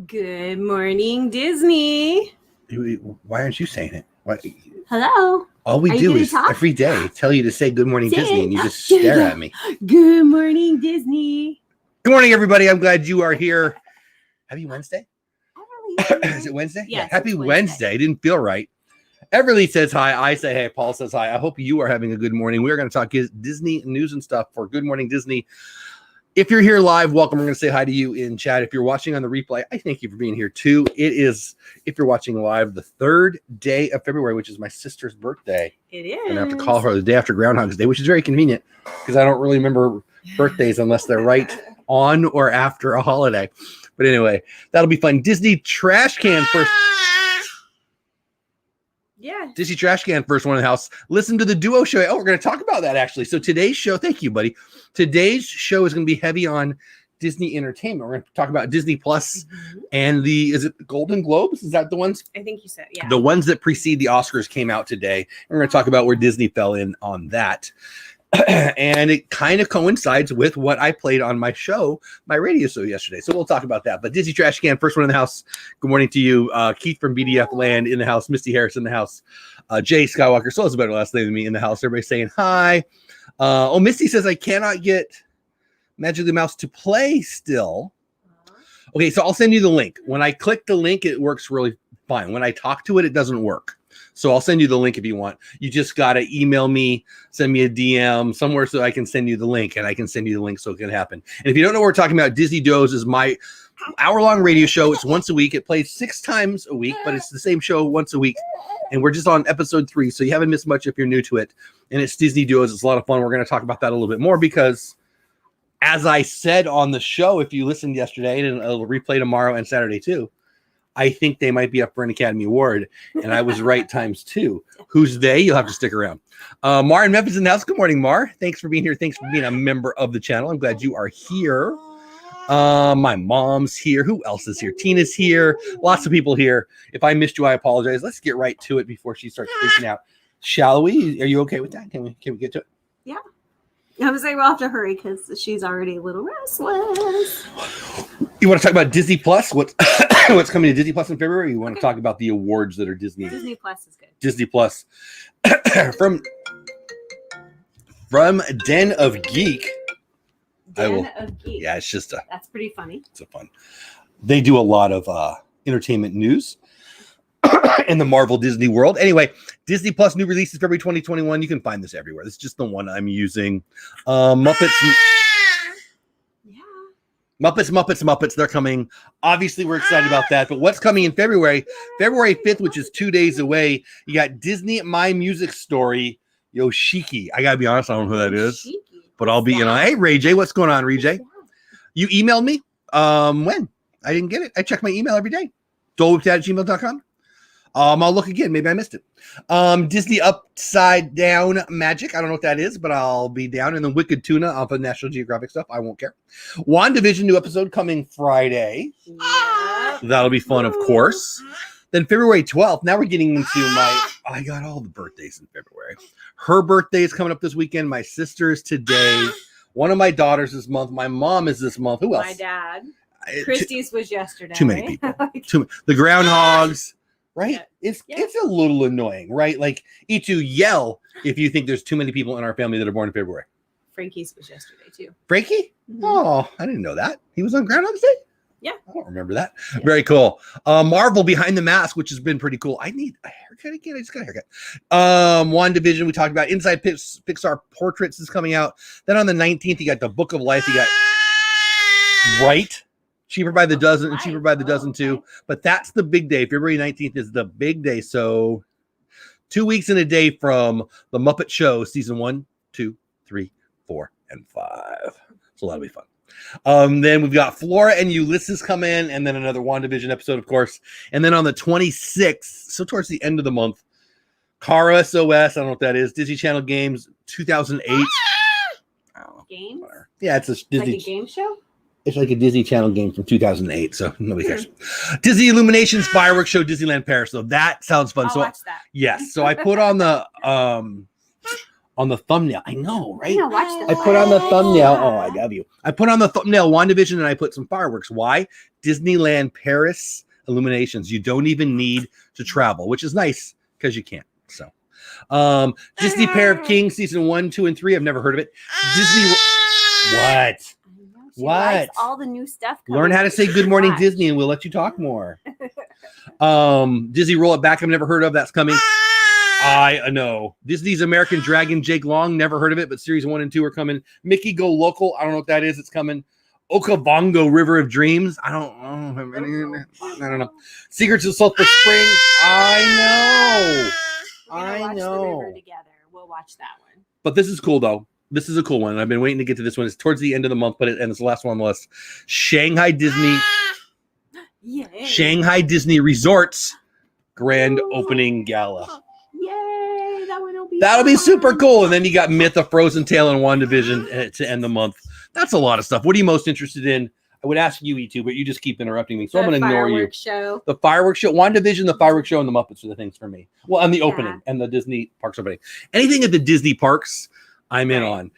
Good morning, Disney. Why aren't you saying it? What? Hello. All we do is every day tell you to say good morning, Disney, and you just stare at me. Good morning, Disney. Good morning, everybody. I'm glad you are here. Happy Wednesday? Is it Wednesday? Yes, yeah. Happy Wednesday. It didn't feel right. Everly says hi. I say hey. Paul says hi. I hope you are having a good morning. We're going to talk Disney news and stuff for Good Morning Disney. If you're here live, welcome. We're going to say hi to you in chat. If you're watching on the replay, I thank you for being here too. It is, if you're watching live, the 3rd day of February, which is my sister's birthday. It is. I'm going to have to call her the day after Groundhog's Day, which is very convenient because I don't really remember birthdays unless they're right on or after a holiday. But anyway, that'll be fun. Disney trash can first. Yeah. Disney trash can first one in the house. Listen to the duo show. Oh, we're going to talk about that actually. So today's show, thank you, buddy. Today's show is going to be heavy on Disney entertainment. We're going to talk about Disney Plus and is it Golden Globes? Is that the ones? I think you said, yeah. The ones that precede the Oscars came out today. We're going to talk about where Disney fell in on that. And it kind of coincides with what I played on my show, my radio show yesterday. So we'll talk about that. But Disney Trash Can, first one in the house. Good morning to you. Keith from BDF Land in the house. Misty Harris in the house. Jay Skywalker, so it's a better last name than me in the house. Everybody saying hi. Misty says, I cannot get Magic the Mouse to play still. Okay, so I'll send you the link. When I click the link, it works really fine. When I talk to it, it doesn't work. So I'll send you the link if you want. You just got to email me, send me a DM somewhere so I can send you the link, and I can send you the link so it can happen. And if you don't know what we're talking about, Disney Does is my hour-long radio show. It's once a week. It plays 6 times a week, but it's the same show once a week. And we're just on episode 3, so you haven't missed much if you're new to it. And it's Disney Does. It's a lot of fun. We're going to talk about that a little bit more because, as I said on the show, if you listened yesterday, and it'll replay tomorrow and Saturday too, I think they might be up for an Academy Award, and I was right times 2. Who's they? You'll have to stick around. Mar in Memphis in the house. Good morning, Mar. Thanks for being here. Thanks for being a member of the channel. I'm glad you are here. My mom's here. Who else is here? Tina's here. Lots of people here. If I missed you, I apologize. Let's get right to it before she starts freaking out. Shall we? Are you okay with that? Can we get to it? Yeah. I was like, we'll have to hurry because she's already a little restless. You want to talk about Disney Plus? What's coming to Disney Plus in February? Or you want to talk about the awards that are Disney? Disney Plus is good. Disney Plus from Den of Geek. Of Geek. Yeah, it's just that's pretty funny. It's a fun. They do a lot of entertainment news in the Marvel Disney world. Anyway, Disney Plus new releases February 2021. You can find this everywhere. This is just the one I'm using. Muppets. Muppets. They're coming. Obviously, we're excited about that. But what's coming in February? February 5th, which is 2 days away. You got Disney My Music Story Yoshiki. I gotta be honest, I don't know who that is. But I'll be, hey, Ray J, what's going on, Ray J? You emailed me? When? I didn't get it. I check my email every day. dolewhip@gmail.com. I'll look again. Maybe I missed it. Disney Upside Down Magic. I don't know what that is, but I'll be down. And then Wicked Tuna off of National Geographic stuff. I won't care. WandaVision new episode coming Friday. Yeah. That'll be fun, of course. Then February 12th. Now we're getting into I got all the birthdays in February. Her birthday is coming up this weekend. My sister's today. One of my daughters this month. My mom is this month. Who else? My dad. Christie's was yesterday. Too many people. The groundhogs. Right? Yeah. It's a little annoying, right? Like, Itu, yell if you think there's too many people in our family that are born in February. Frankie's was yesterday, too. Frankie? Mm-hmm. Oh, I didn't know that. He was on Groundhog's Day? Yeah. I don't remember that. Yeah. Very cool. Marvel Behind the Mask, which has been pretty cool. I need a haircut again. I just got a haircut. WandaVision, we talked about. Inside Pixar Portraits is coming out. Then on the 19th, you got The Book of Life. You got Right. Cheaper by the dozen and cheaper by the dozen too. But that's the big day. February 19th is the big day. So 2 weeks in a day from The Muppet Show, season 1, 2, 3, 4, and 5. So that'll be fun. Then we've got Flora and Ulysses come in, and then another WandaVision episode, of course. And then on the 26th, so towards the end of the month, Kara SOS, I don't know what that is. Disney Channel Games 2008. Games? Yeah, it's a Disney. Like a game show? It's like a Disney Channel game from 2008, so nobody cares. Disney Illuminations Fireworks Show, Disneyland Paris. So that sounds fun. I'll watch that. Yes. So I put on the on the thumbnail. I know, right? Yeah, watch I put on the thumbnail. Oh, I love you. I put on the thumbnail WandaVision and I put some fireworks. Why? Disneyland Paris illuminations. You don't even need to travel, which is nice because you can't. So, Disney Pair of Kings season 1, 2, and 3. I've never heard of it. Disney. What? She What? likes all the new stuff. Learn how to say good morning Disney and we'll let you talk more. Disney Roll It Back. I've never heard of. That's coming. I know. Disney's American Dragon, Jake Long. Never heard of it, but series 1 and 2 are coming. Mickey Go Local. I don't know what that is. It's coming. Okavango River of Dreams. I don't know. Secrets of Sulphur Springs. I Watch know. The river together. We'll watch that one. But this is cool though. This is a cool one. I've been waiting to get to this one. It's towards the end of the month, and it's the last one on the list. Shanghai Disney. Yay. Shanghai Disney Resorts grand opening gala. Yay! That'll be super cool. And then you got Myth of Frozen Tale and WandaVision to end the month. That's a lot of stuff. What are you most interested in? I would ask you, E2, but you just keep interrupting me, so I'm going to ignore you. Show. The fireworks show, WandaVision, the fireworks show, and the Muppets are the things for me. Well, and the opening and the Disney parks opening. Anything at the Disney parks, I'm in on.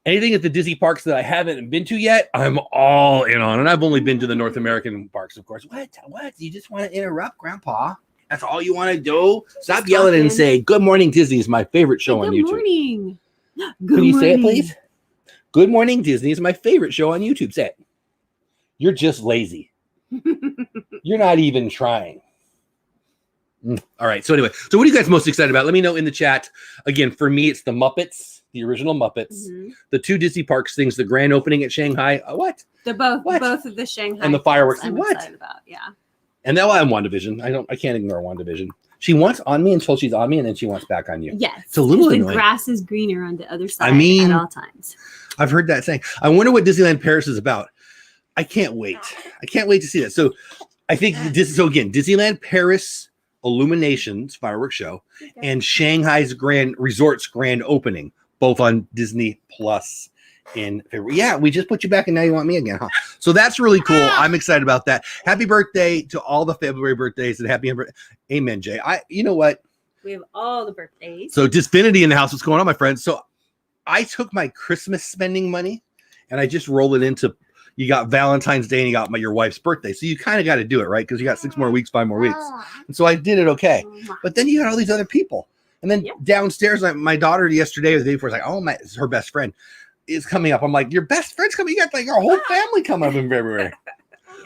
Anything at the Disney parks that I haven't been to yet, I'm all in on. And I've only been to the North American parks, of course. What? You just want to interrupt, Grandpa? That's all you want to do? Stop yelling and say, Good Morning Disney is my favorite show on YouTube. Good morning. Can you say it, please? Good Morning Disney is my favorite show on YouTube. Say it. You're just lazy. You're not even trying. All right. So anyway, so what are you guys most excited about? Let me know in the chat. Again, for me, it's the Muppets, the original Muppets, the 2 Disney parks things, the grand opening at Shanghai. What? They're both of the Shanghai and the fireworks. I'm excited about. Yeah. And now I'm WandaVision. I can't ignore WandaVision. She wants on me until she's on me, and then she wants back on you. Yes. It's a little the annoying. Grass is greener on the other side at all times. I've heard that saying. I wonder what Disneyland Paris is about. I can't wait. I can't wait to see that. So I think Disneyland Paris Illuminations fireworks show and Shanghai's Resorts grand opening, both on Disney Plus in February. Yeah, we just put you back and now you want me again, huh? So that's really cool. I'm excited about that. Happy birthday to all the February birthdays and happy amen, Jay. You know what? We have all the birthdays. So Disfinity in the house. What's going on, my friends? So I took my Christmas spending money and I just rolled it into, you got Valentine's Day and you got your wife's birthday. So you kind of got to do it, right? Because you got 6 more weeks, 5 more weeks. And so I did it okay. But then you got all these other people. And then downstairs, my daughter yesterday or the day before was like, oh, her best friend is coming up. I'm like, your best friend's coming? You got like our whole family come up in February.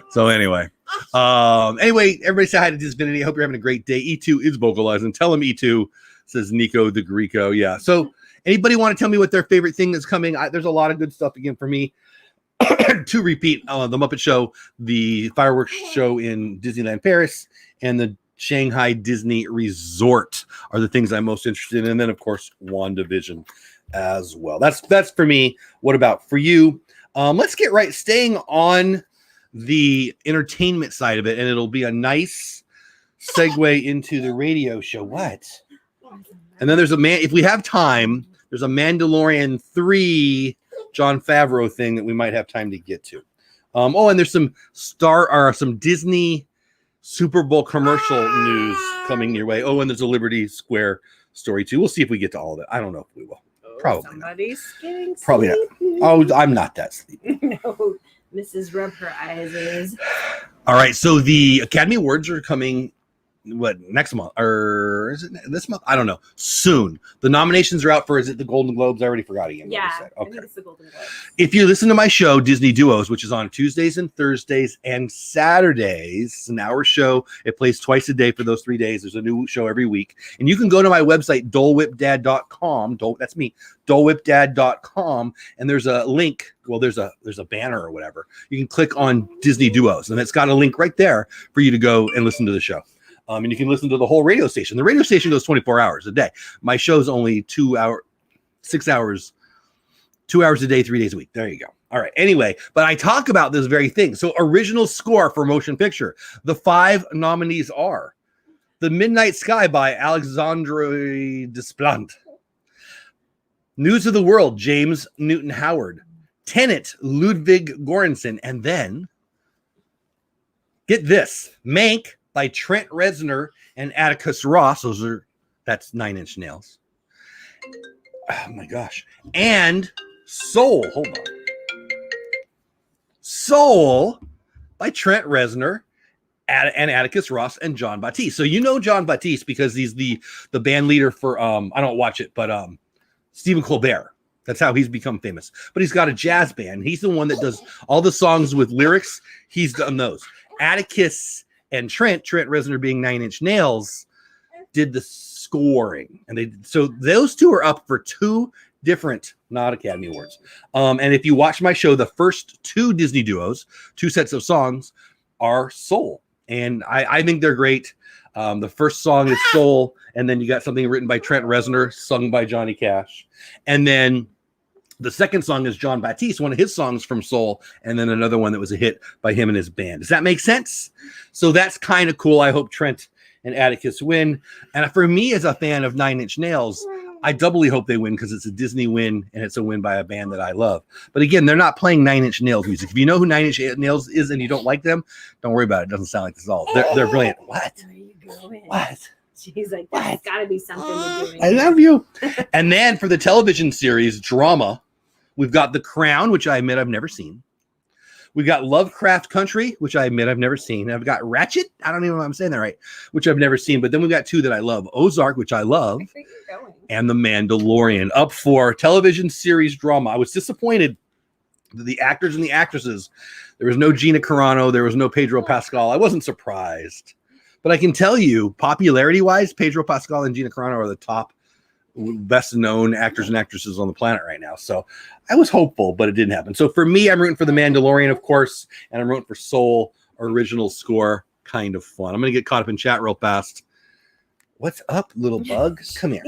So anyway, everybody say hi to Disfinity. I hope you're having a great day. E2 is vocalizing. Tell him E2, says Nico the Greco. Yeah. So anybody want to tell me what their favorite thing is coming? There's a lot of good stuff again for me. To repeat, the Muppet Show, the fireworks show in Disneyland Paris, and the Shanghai Disney Resort are the things I'm most interested in. And then, of course, WandaVision as well. That's for me. What about for you? Let's get staying on the entertainment side of it, and it'll be a nice segue into the radio show. What? And then there's if we have time, there's a Mandalorian 3 Jon Favreau thing that we might have time to get to. And there's some Disney Super Bowl commercial news coming your way. And there's a Liberty Square story too. We'll see if we get to all of it. I don't know if we will. Probably not. Getting Probably sleepy. not. I'm not that sleepy. No, Mrs. Rub Her Eyes is. All right. So the Academy Awards are coming next month, or is it this month? I don't know. Soon. The nominations are out for, is it the Golden Globes? I already forgot again. Yeah, okay. I think it's the Golden Globes. If you listen to my show, Disney Duos, which is on Tuesdays and Thursdays and Saturdays, it's an hour show. It plays twice a day for those 3 days. There's a new show every week. And you can go to my website, dolewhipdad.com. That's me, dolewhipdad.com. And there's a link. Well, there's a banner or whatever. You can click on Disney Duos, and it's got a link right there for you to go and listen to the show. And you can listen to the whole radio station. The radio station goes 24 hours a day. My show's only 6 hours, 2 hours a day, 3 days a week. There you go. All right. Anyway, but I talk about this very thing. So original score for motion picture. The 5 nominees are The Midnight Sky by Alexandre Desplat, News of the World, James Newton Howard, Tenet, Ludwig Göransson, and then, get this, Mank by Trent Reznor and Atticus Ross. That's 9 Inch Nails. Oh my gosh. And Soul. Hold on. Soul by Trent Reznor and Atticus Ross and John Batiste. So you know John Batiste because he's the band leader for I don't watch it, but Stephen Colbert. That's how he's become famous. But he's got a jazz band. He's the one that does all the songs with lyrics. He's done those. Atticus and Trent Reznor being 9 Inch Nails, did the scoring. And so those two are up for 2 different, not Academy Awards. And if you watch my show, the first 2 Disney duos, 2 sets of songs, are Soul. And I think they're great. The first song is Soul, and then you got something written by Trent Reznor, sung by Johnny Cash. And then the second song is John Batiste, one of his songs from Soul, and then another one that was a hit by him and his band. Does that make sense? So that's kind of cool. I hope Trent and Atticus win. And for me, as a fan of 9 Inch Nails, I doubly hope they win because it's a Disney win and it's a win by a band that I love. But again, they're not playing 9 Inch Nails music. If you know who 9 Inch Nails is and you don't like them, don't worry about it. It doesn't sound like this at all. They're brilliant. What? Where are you going? What? She's like, that's got to be something to do. I love you. And then for the television series drama, we've got The Crown, which I admit I've never seen. We've got Lovecraft Country, which I admit I've never seen. I've got Ratchet. I don't even know if I'm saying that right, which I've never seen. But then we've got 2 that I love. Ozark, which I love, and The Mandalorian, up for television series drama. I was disappointed that the actors and the actresses, there was no Gina Carano, there was no Pedro Pascal. I wasn't surprised. But I can tell you, popularity-wise, Pedro Pascal and Gina Carano are the top best known actors and actresses on the planet right now. So I was hopeful, but it didn't happen. So for me, I'm rooting for The Mandalorian, of course, and I'm rooting for Soul, original score, kind of fun. I'm going to get caught up in chat real fast. What's up, little bug? Come here.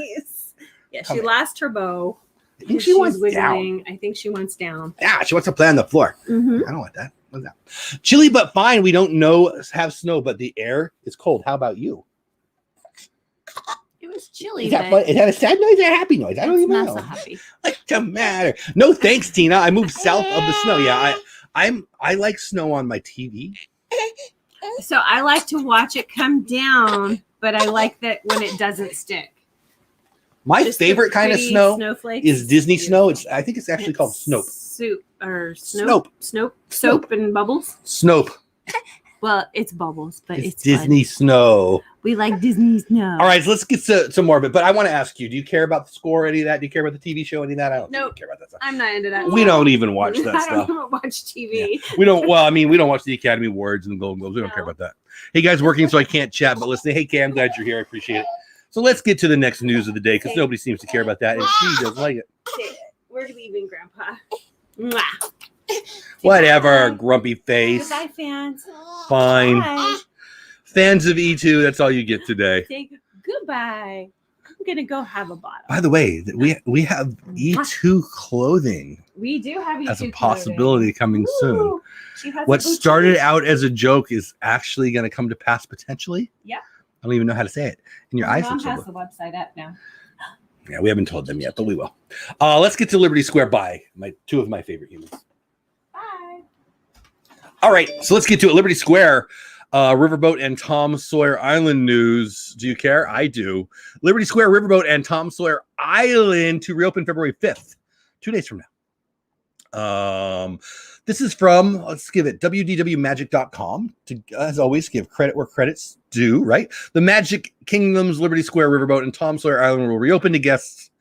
Yeah, she lost her bow. I think she wants down. I think she wants down. Yeah, she wants to play on the floor. Mm-hmm. I don't want that. What's that? Chilly but fine. We don't have snow, but the air is cold. How about you? It was chilly. Is that fun? Is that a sad noise or a happy noise? I don't even know. So happy. What's the matter? No thanks, Tina. I moved south of the snow. Yeah, I like snow on my TV. So I like to watch it come down, but I like that when it doesn't stick. My favorite kind of snow snowflakes is Disney snow. I think it's actually called Snope. Soap and bubbles. Snope. Well, it's bubbles, but it's Disney snow. We like Disney snow. All right, so let's get to some more of it. But I want to ask you, do you care about the score, any of that? Do you care about the TV show, any of that? I don't think you care about that stuff. I'm not into that. We don't even watch that stuff. I don't watch TV. Yeah. We don't watch the Academy Awards and the Golden Globes. We don't care about that. Hey, guys, working, so I can't chat, but listen. Hey, Cam, glad you're here. I appreciate it. So let's get to the next news of the day because nobody seems to care about that, and she doesn't like it. We're leaving, Grandpa. Mwah. Whatever, grumpy face. Goodbye, fans. Fine. Bye. Fans of E2, that's all you get today. Say goodbye. I'm gonna go have a bottle. By the way, we have E2 clothing. We do have E2 as a possibility coming soon. What What started out as a joke is actually going to come to pass potentially. Yeah. I don't even know how to say it. And your eyes Mom look so has good. the website up now. Yeah, we haven't told them yet, but we will. Let's get to Liberty Square by two of my favorite humans. Bye. All right, so let's get to it. Liberty Square, Riverboat and Tom Sawyer Island news. Do you care? I do. Liberty Square, Riverboat, and Tom Sawyer Island to reopen February 5th, 2 days from now. This is from, let's give it, wdwmagic.com. To, as always, give credit where credit's due, right? The Magic Kingdom's Liberty Square, Riverboat, and Tom Sawyer Island will reopen to guests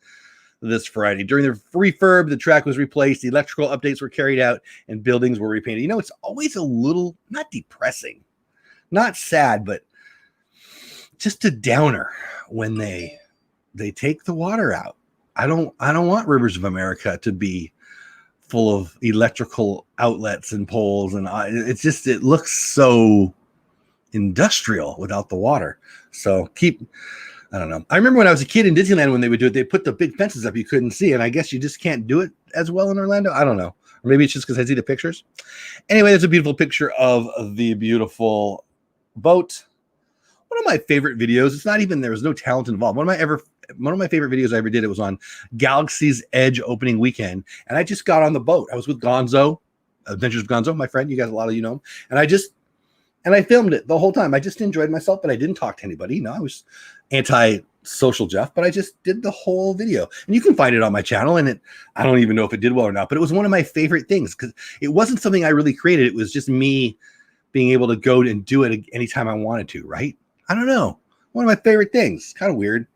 this Friday. During the refurb, the track was replaced, the electrical updates were carried out, and buildings were repainted. You know, it's always a little, not depressing, not sad, but just a downer when they take the water out. I don't want Rivers of America to be full of electrical outlets and poles, and it looks so industrial without the water. So I don't know. I remember when I was a kid in Disneyland, when they would do it, they put the big fences up you couldn't see, and I guess you just can't do it as well in Orlando. I don't know. Or maybe it's just because I see the pictures. Anyway, there's a beautiful picture of the beautiful boat. One of my favorite videos. It's not even, there was no talent involved. One of my favorite videos I ever did, it was on Galaxy's Edge opening weekend, and I just got on the boat. I was with Gonzo, Adventures of Gonzo, my friend. You guys, a lot of you know him. And I filmed it the whole time. I just enjoyed myself, but I didn't talk to anybody. I was social Jeff, but I just did the whole video, and you can find it on my channel. And I don't even know if it did well or not, but it was one of my favorite things because it wasn't something I really created. It was just me being able to go and do it anytime I wanted to, right? I don't know. One of my favorite things. Kind of weird.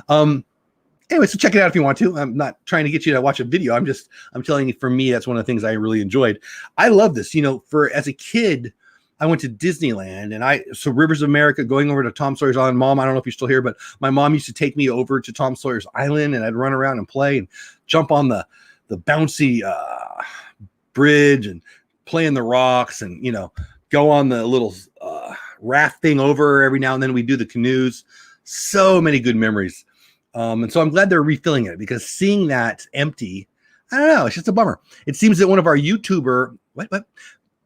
Anyway, so check it out if you want to. I'm not trying to get you to watch a video. I'm telling you, for me, that's one of the things I really enjoyed. I love this. As a kid, I went to Disneyland, and so Rivers of America, going over to Tom Sawyer's Island. Mom, I don't know if you're still here, but my mom used to take me over to Tom Sawyer's Island, and I'd run around and play and jump on the bouncy bridge and play in the rocks, and go on the little raft thing over. Every now and then we do the canoes. So many good memories. And so I'm glad they're refilling it, because seeing that empty, I don't know, it's just a bummer. It seems that one of our YouTuber,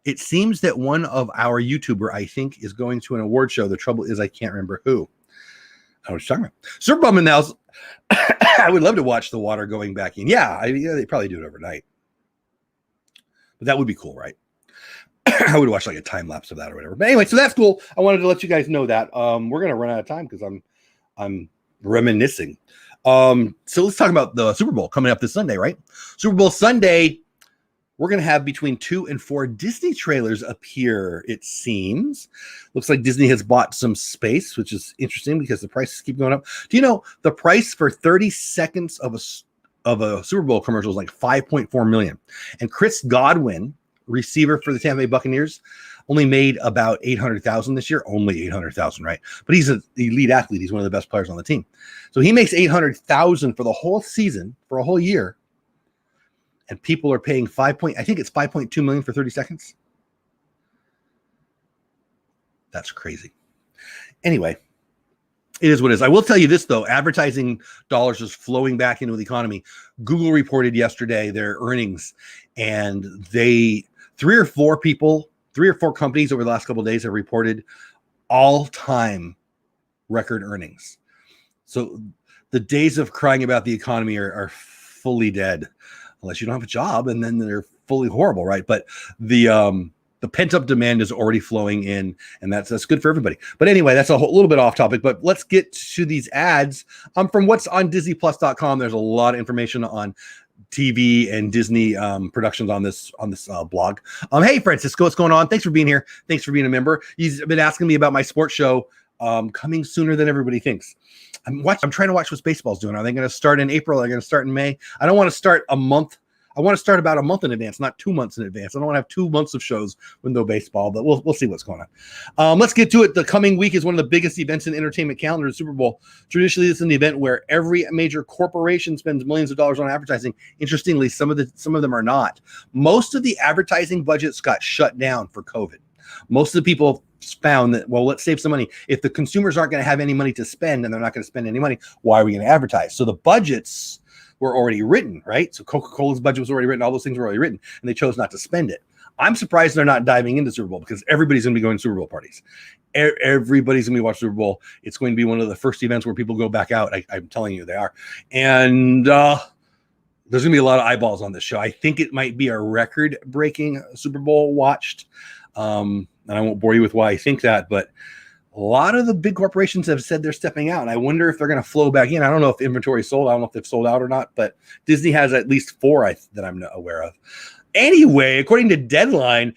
It seems that one of our YouTuber, I think, is going to an award show. The trouble is I can't remember who. I was talking about. Super Bum in the house. I would love to watch the water going back in. Yeah, they probably do it overnight. But that would be cool, right? I would watch like a time lapse of that or whatever. But anyway, so that's cool. I wanted to let you guys know that. We're gonna run out of time because I'm reminiscing. So let's talk about the Super Bowl coming up this Sunday, right? Super Bowl Sunday, we're gonna have between 2 and 4 Disney trailers appear, it seems. Looks like Disney has bought some space, which is interesting because the prices keep going up. Do you know the price for 30 seconds of a Super Bowl commercial is like $5.4 million? And Chris Godwin, receiver for the Tampa Bay Buccaneers, only made about $800,000 this year. Only $800,000, right? But he's an elite athlete. He's one of the best players on the team. So he makes $800,000 for the whole season, for a whole year. And people are paying I think it's $5.2 million for 30 seconds. That's crazy. Anyway, it is what it is. I will tell you this, though. Advertising dollars is flowing back into the economy. Google reported yesterday their earnings, and three or four companies over the last couple of days have reported all-time record earnings. So the days of crying about the economy are fully dead, unless you don't have a job, and then they're fully horrible, right? But the pent-up demand is already flowing in, and that's good for everybody. But anyway, that's a little bit off topic, but let's get to these ads. From what's on DisneyPlus.com, there's a lot of information on TV and Disney productions on this blog. Hey, Francisco, what's going on? Thanks for being here. Thanks for being a member. You've been asking me about my sports show coming sooner than everybody thinks. I'm trying to watch what baseball's doing. Are they going to start in April? Are they going to start in May? I don't want to start a month. I want to start about a month in advance, not 2 months in advance. I don't want to have 2 months of shows with no baseball, but we'll see what's going on. Let's get to it. The coming week is one of the biggest events in entertainment calendar, the Super Bowl. Traditionally, this is an event where every major corporation spends millions of dollars on advertising. Interestingly, some of them are not. Most of the advertising budgets got shut down for COVID. Most of the people found that, well, let's save some money. If the consumers aren't going to have any money to spend and they're not going to spend any money, why are we going to advertise? So the budgets were already written, right? So Coca-Cola's budget was already written. All those things were already written, and they chose not to spend it. I'm surprised they're not diving into Super Bowl, because everybody's going to be going to Super Bowl parties. Everybody's going to be watching Super Bowl. It's going to be one of the first events where people go back out. I'm telling you, they are. And there's going to be a lot of eyeballs on this show. I think it might be a record-breaking Super Bowl watched. And I won't bore you with why I think that, but a lot of the big corporations have said they're stepping out, and I wonder if they're going to flow back in. I don't know if inventory is sold. I don't know if they've sold out or not, but Disney has at least 4 that I'm not aware of. Anyway, according to Deadline,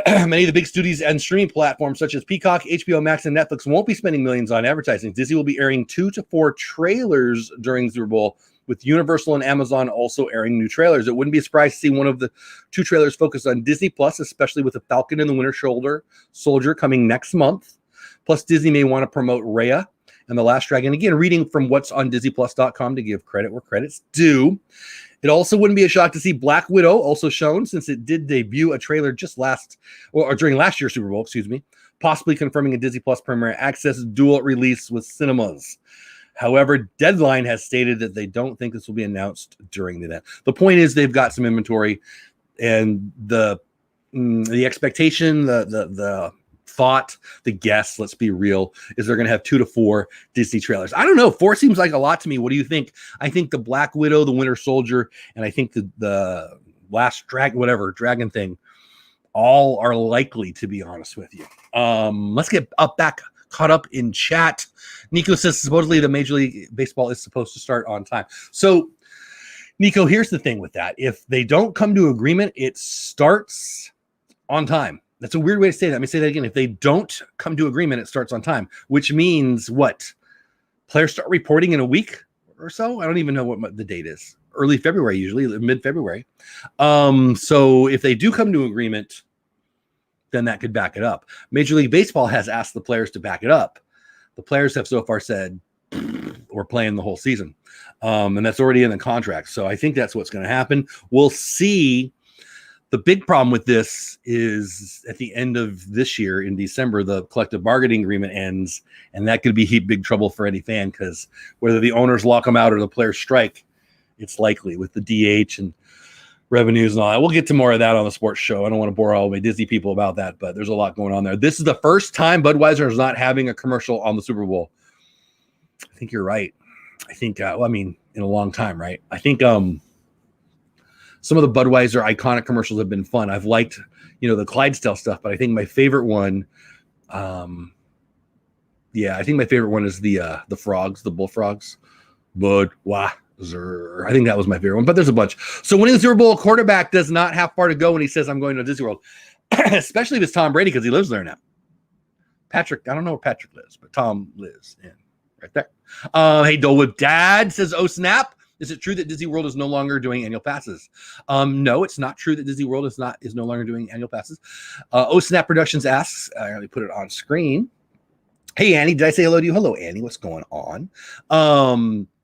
many of the big studios and streaming platforms such as Peacock, HBO Max, and Netflix won't be spending millions on advertising. Disney will be airing 2 to 4 trailers during Super Bowl, with Universal and Amazon also airing new trailers. It wouldn't be a surprise to see one of the 2 trailers focused on Disney Plus, especially with the Falcon and the Winter Soldier coming next month. Plus, Disney may want to promote Raya and The Last Dragon. Again, reading from what's on DisneyPlus.com to give credit where credit's due. It also wouldn't be a shock to see Black Widow also shown, since it did debut a trailer during last year's Super Bowl, possibly confirming a Disney Plus Premier Access dual release with cinemas. However, Deadline has stated that they don't think this will be announced during the event. The point is, they've got some inventory, and the expectation, the thought, the guess, let's be real, is they're going to have 2 to 4 Disney trailers. I don't know. 4 seems like a lot to me. What do you think? I think the Black Widow, the Winter Soldier, and I think the Last Dragon thing, all are likely, to be honest with you. Let's get back caught up in chat. Nico says supposedly the Major League Baseball is supposed to start on time. So, Nico, here's the thing with that. If they don't come to agreement, it starts on time. That's a weird way to say that. Let me say that again. If they don't come to agreement, it starts on time, which means what? Players start reporting in a week or so? I don't even know what the date is. Early February, usually mid-February. So if they do come to agreement, then that could back it up. Major League Baseball has asked the players to back it up. The players have so far said, we're playing the whole season. And that's already in the contract. So I think that's what's going to happen. We'll see. The big problem with this is at the end of this year in December, the collective bargaining agreement ends, and that could be big trouble for any fan because whether the owners lock them out or the players strike, it's likely with the DH and revenues and all that. We'll get to more of that on the sports show. I don't want to bore all my Disney people about that, but there's a lot going on there. This is the first time Budweiser is not having a commercial on the Super Bowl. I think you're right. I think, in a long time, right? I think some of the Budweiser iconic commercials have been fun. I've liked, the Clydesdale stuff, but I think my favorite one, I think my favorite one is the frogs, the bullfrogs. Budweiser. I think that was my favorite one, but there's a bunch. So winning the Super Bowl, quarterback does not have far to go when he says, I'm going to Disney World, especially if it's Tom Brady because he lives there now. Patrick, I don't know where Patrick lives, but Tom lives in right there. Hey, Dole Whip Dad says, oh, snap. Is it true that Disney World is no longer doing annual passes? No, it's not true that Disney World is no longer doing annual passes. Oh, Snap Productions asks, let me put it on screen. Hey, Annie, did I say hello to you? Hello, Annie. What's going on?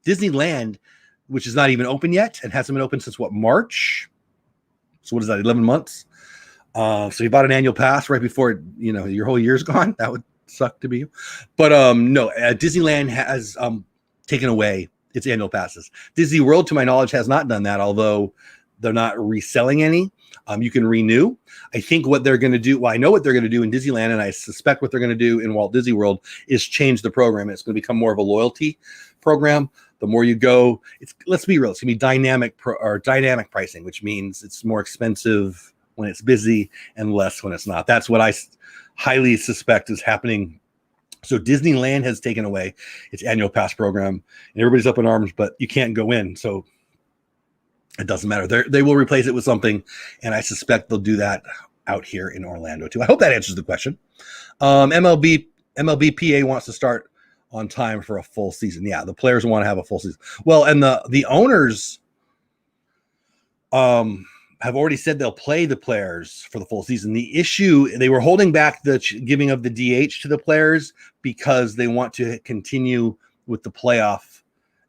Disneyland, which is not even open yet and hasn't been open since March? So what is that, 11 months? So you bought an annual pass right before, your whole year's gone. That would suck to be you. But no, Disneyland has taken away its annual passes. Disney World, to my knowledge, has not done that, although they're not reselling any. You can renew. I think what they're going to do, I know what they're going to do in Disneyland, and I suspect what they're going to do in Walt Disney World is change the program. It's going to become more of a loyalty program. The more you go, let's be real, it's going to be dynamic pricing, which means it's more expensive when it's busy and less when it's not. That's what I highly suspect is happening. So Disneyland has taken away its annual pass program, and everybody's up in arms, but you can't go in. So it doesn't matter. They will replace it with something, and I suspect they'll do that out here in Orlando too. I hope that answers the question. MLB PA wants to start on time for a full season. Yeah, the players want to have a full season. Well, and the owners have already said they'll play the players for the full season. The issue, they were holding back the giving of the DH to the players because they want to continue with the playoff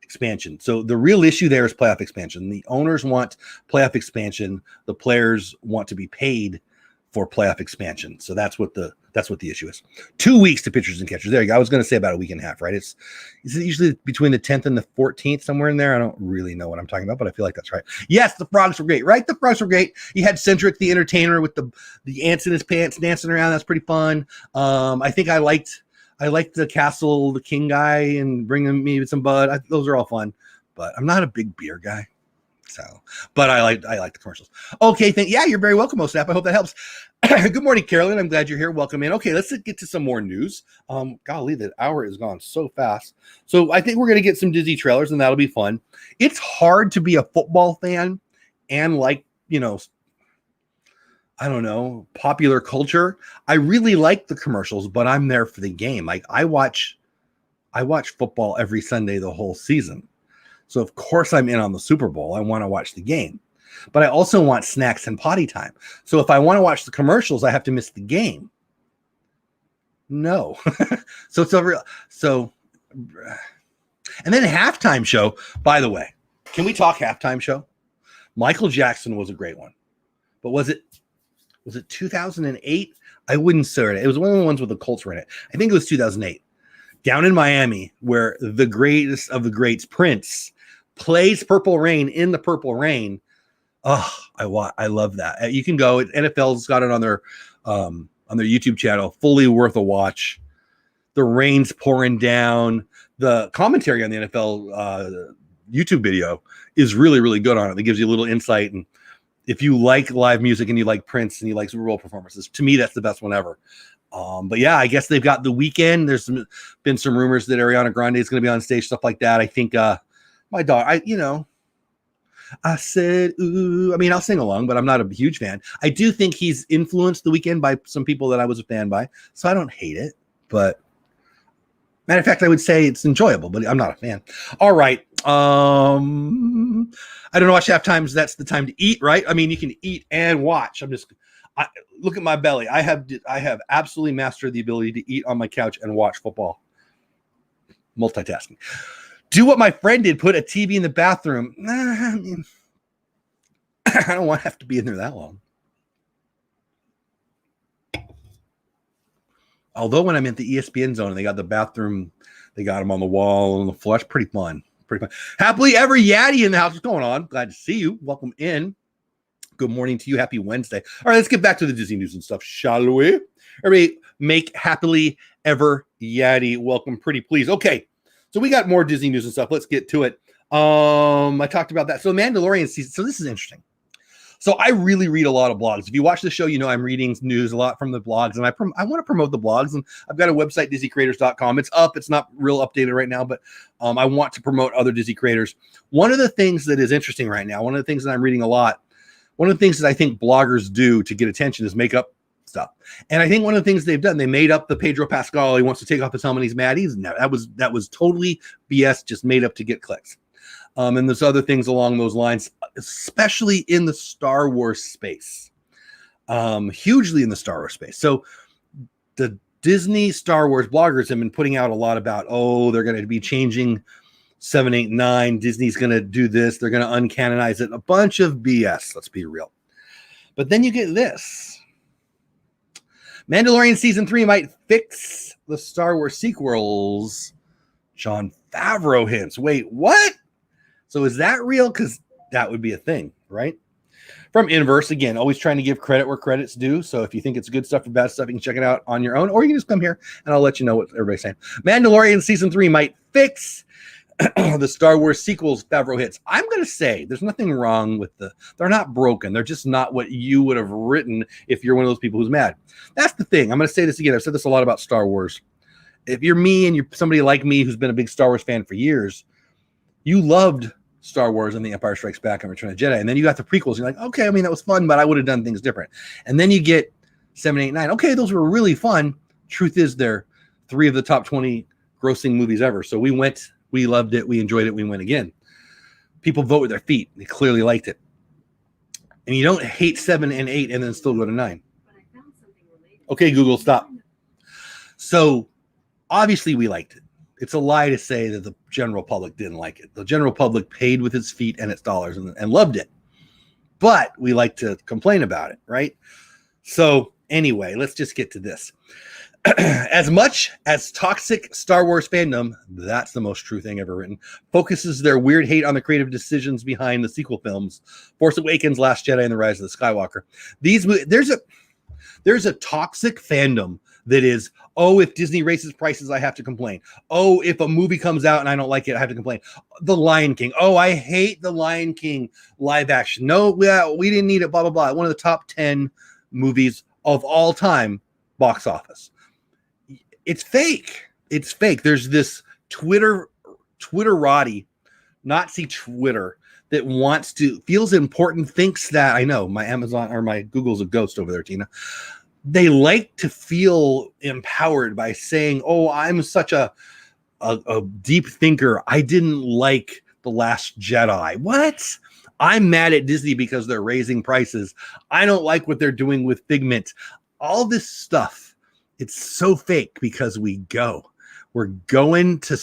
expansion. So the real issue there is playoff expansion. The owners want playoff expansion. The players want to be paid for playoff expansion. So that's what the issue is. 2 weeks to pitchers and catchers. There you go. I was going to say about a week and a half, right? Is it usually between the 10th and the 14th, somewhere in there? I don't really know what I'm talking about, but I feel like that's right. Yes, the frogs were great, right? The frogs were great. You had Cedric, the entertainer, with the ants in his pants dancing around. That's pretty fun. I think I liked the castle, the king guy, and bringing me some bud. Those are all fun, but I'm not a big beer guy. So, but I like the commercials. Okay, yeah, you're very welcome, Osap. I hope that helps. Good morning, Carolyn. I'm glad you're here. Welcome in. Okay, let's get to some more news. Golly, that hour has gone so fast. So I think we're going to get some Disney trailers, and that'll be fun. It's hard to be a football fan and I don't know, popular culture. I really like the commercials, but I'm there for the game. Like I watch football every Sunday the whole season. So of course I'm in on the Super Bowl. I want to watch the game, but I also want snacks and potty time. So if I want to watch the commercials, I have to miss the game. No. So and then halftime show, by the way, can we talk halftime show? Michael Jackson was a great one, but was it 2008? I wouldn't say it. It was one of the ones with the Colts were in it. I think it was 2008. Down in Miami, where the greatest of the greats, Prince, plays Purple Rain in the Purple Rain. Oh, I love that. You can go. NFL's got it on their YouTube channel. Fully worth a watch. The rain's pouring down. The commentary on the NFL YouTube video is really, really good on it. It gives you a little insight. And if you like live music and you like Prince and you like Super Bowl performances, to me, that's the best one ever. But yeah, I guess they've got the weekend. There's been some rumors that Ariana Grande is going to be on stage, stuff like that. I think my daughter, I said, ooh, I mean, I'll sing along, but I'm not a huge fan. I do think he's influenced the weekend by some people that I was a fan by, so I don't hate it. But matter of fact, I would say it's enjoyable, but I'm not a fan. All right. I don't know. Watch halftimes. That's the time to eat, right? I mean, you can eat and watch. Look at my belly. I have absolutely mastered the ability to eat on my couch and watch football. Multitasking. Do what my friend did. Put a TV in the bathroom. I mean, I don't want to have to be in there that long. Although when I'm at the ESPN zone and they got the bathroom, they got them on the wall and the floor. That's pretty fun. Pretty fun. Happily ever Yaddy in the house. What's going on? Glad to see you. Welcome in. Good morning to you. Happy Wednesday. All right, let's get back to the Disney news and stuff, shall we? Everybody make happily ever Yaddy welcome, pretty please. Okay, so we got more Disney news and stuff. Let's get to it. I talked about that. So Mandalorian season. So this is interesting. So I really read a lot of blogs. If you watch the show, you know I'm reading news a lot from the blogs, and I want to promote the blogs. And I've got a website, DisneyCreators.com. It's up. It's not real updated right now, but I want to promote other Disney creators. One of the things that is interesting right now, one of the things that I'm reading a lot, one of the things that I think bloggers do to get attention is make up stuff. And I think one of the things they've done, they made up the Pedro Pascal. He wants to take off his helmet. He's mad. That was totally BS, just made up to get clicks. And there's other things along those lines, especially in the Star Wars space, hugely in the Star Wars space. So the Disney Star Wars bloggers have been putting out a lot about, they're going to be changing 7, 8, 9. Disney's going to do this. They're going to uncanonize it. A bunch of BS. Let's be real. But then you get this. Mandalorian Season 3 might fix the Star Wars sequels. Jon Favreau hints. Wait, what? So is that real? Because that would be a thing, right? From Inverse, again, always trying to give credit where credit's due. So if you think it's good stuff or bad stuff, you can check it out on your own, or you can just come here and I'll let you know what everybody's saying. Mandalorian Season 3 might fix the Star Wars sequels, Favreau hits. I'm going to say there's nothing wrong with they're not broken. They're just not what you would have written if you're one of those people who's mad. That's the thing. I'm going to say this again. I've said this a lot about Star Wars. If you're me and you're somebody like me who's been a big Star Wars fan for years, you loved Star Wars and The Empire Strikes Back and Return of the Jedi. And then you got the prequels. You're like, okay, I mean, that was fun, but I would have done things different. And then you get 7, 8, 9. Okay, those were really fun. Truth is, they're 3 of the top 20 grossing movies ever. So we went, we loved it, we enjoyed it, we went again. People vote with their feet. They clearly liked it. And you don't hate 7 and 8 and then still go to 9. Okay, Google, stop. So obviously we liked it. It's a lie to say that the general public didn't like it. The general public paid with its feet and its dollars and loved it. But we like to complain about it, right? So anyway, let's just get to this. As much as toxic Star Wars fandom, that's the most true thing ever written, focuses their weird hate on the creative decisions behind the sequel films, Force Awakens, Last Jedi, and The Rise of the Skywalker. There's a toxic fandom that is, if Disney raises prices, I have to complain. If a movie comes out and I don't like it, I have to complain. The Lion King. I hate the Lion King live action. No, we didn't need it, blah, blah, blah. One of the top 10 movies of all time, box office. It's fake. It's fake. There's this Twitterati, Nazi Twitter, that feels important, thinks that, I know, my Amazon or my Google's a ghost over there, Tina. They like to feel empowered by saying, I'm such a deep thinker. I didn't like The Last Jedi. What? I'm mad at Disney because they're raising prices. I don't like what they're doing with Figment. All this stuff, it's so fake because we're going to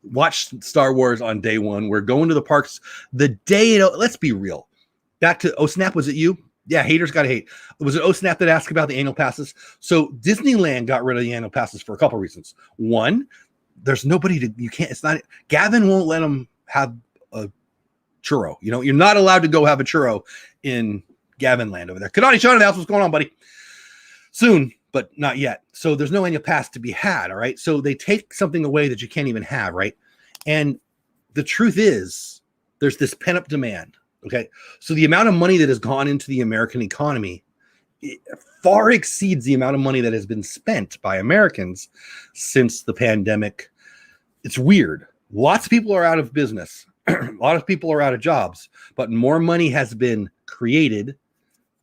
watch Star Wars on day one. We're going to the parks the day, let's be real. Back to, snap, was it you? Yeah, haters gotta hate. Was it Snap that asked about the annual passes? So Disneyland got rid of the annual passes for a couple of reasons. One, there's nobody Gavin won't let them have a churro. You're not allowed to go have a churro in Gavin Land over there. Kadani Sean, that's what's going on, buddy. Soon, but not yet. So there's no annual pass to be had, all right? So they take something away that you can't even have, right? And the truth is, there's this pent-up demand. Okay, so the amount of money that has gone into the American economy it far exceeds the amount of money that has been spent by Americans since the pandemic. It's weird. Lots of people are out of business. A lot of people are out of jobs, but more money has been created.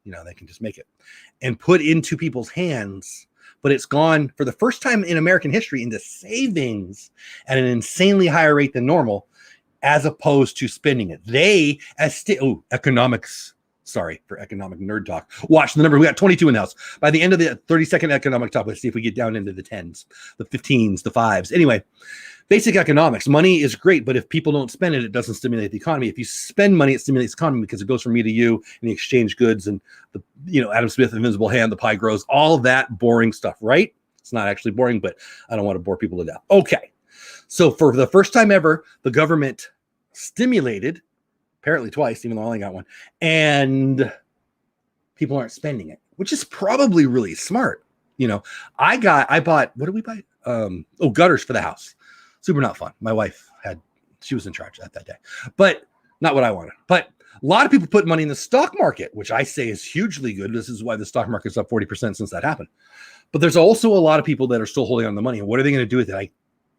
They can just make it and put into people's hands, but it's gone for the first time in American history into savings at an insanely higher rate than normal, as opposed to spending it. Economics. Sorry for economic nerd talk. Watch the number. We got 22 in the house. By the end of the 30-second economic talk, let's see if we get down into the 10s, the 15s, the 5s. Anyway, basic economics. Money is great, but if people don't spend it, it doesn't stimulate the economy. If you spend money, it stimulates the economy because it goes from me to you, and the exchange goods, and the Adam Smith, Invisible Hand, the pie grows, all that boring stuff, right? It's not actually boring, but I don't want to bore people to death. Okay. So for the first time ever, the government stimulated, apparently twice, even though I only got one, and people aren't spending it, which is probably really smart. I bought, what did we buy? Gutters for the house. Super not fun. My wife she was in charge that day, but not what I wanted. But a lot of people put money in the stock market, which I say is hugely good. This is why the stock market's up 40% since that happened. But there's also a lot of people that are still holding on to the money. And what are they going to do with it? I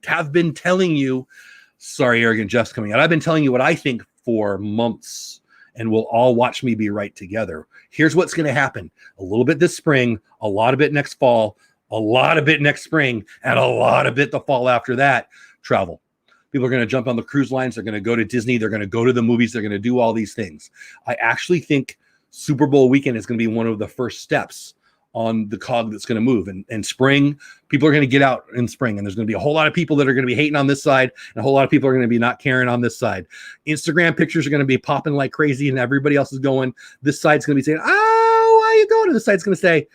have been telling you, sorry, arrogant Jeff's coming out. I've been telling you what I think for months, and we'll all watch me be right together. Here's what's going to happen. A little bit this spring, a lot of it next fall, a lot of it next spring, and a lot of it the fall after that. Travel. People are going to jump on the cruise lines. They're going to go to Disney. They're going to go to the movies. They're going to do all these things. I actually think Super Bowl weekend is going to be one of the first steps on the cog that's going to move. And spring, people are going to get out in spring, and there's going to be a whole lot of people that are going to be hating on this side, and a whole lot of people are going to be not caring on this side. Instagram pictures are going to be popping like crazy, and everybody else is going. This side's going to be saying, "Oh, why are you going?" And this side's going to say,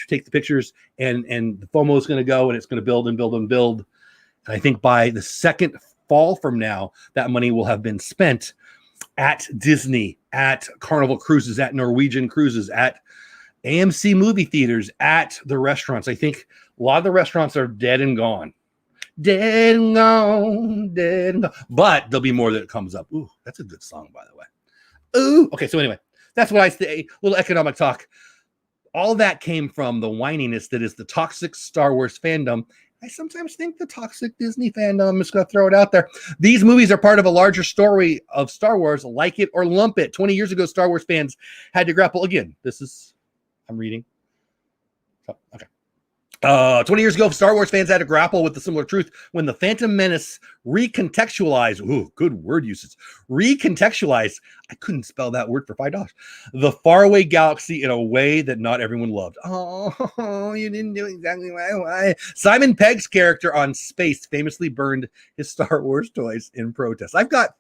take the pictures, and the FOMO is going to go, and it's going to build and build and build. And I think by the second fall from now, that money will have been spent at Disney, at Carnival Cruises, at Norwegian Cruises, at AMC movie theaters, at the restaurants. I think a lot of the restaurants are dead and gone. Dead and gone, dead and gone. But there'll be more that comes up. Ooh, that's a good song, by the way. Ooh. Okay, so anyway, that's what I say. A little economic talk. All that came from the whininess that is the toxic Star Wars fandom. I sometimes think the toxic Disney fandom. I'm just going to throw it out there. These movies are part of a larger story of Star Wars, like it or lump it. 20 years ago, Star Wars fans had to grapple. Again, I'm reading. Oh, okay. 20 years ago, Star Wars fans had to grapple with the similar truth when the Phantom Menace recontextualized. Ooh, good word usage. Recontextualized. I couldn't spell that word for $5. The faraway galaxy in a way that not everyone loved. Oh, you didn't do exactly why. Simon Pegg's character on Space famously burned his Star Wars toys in protest. I've got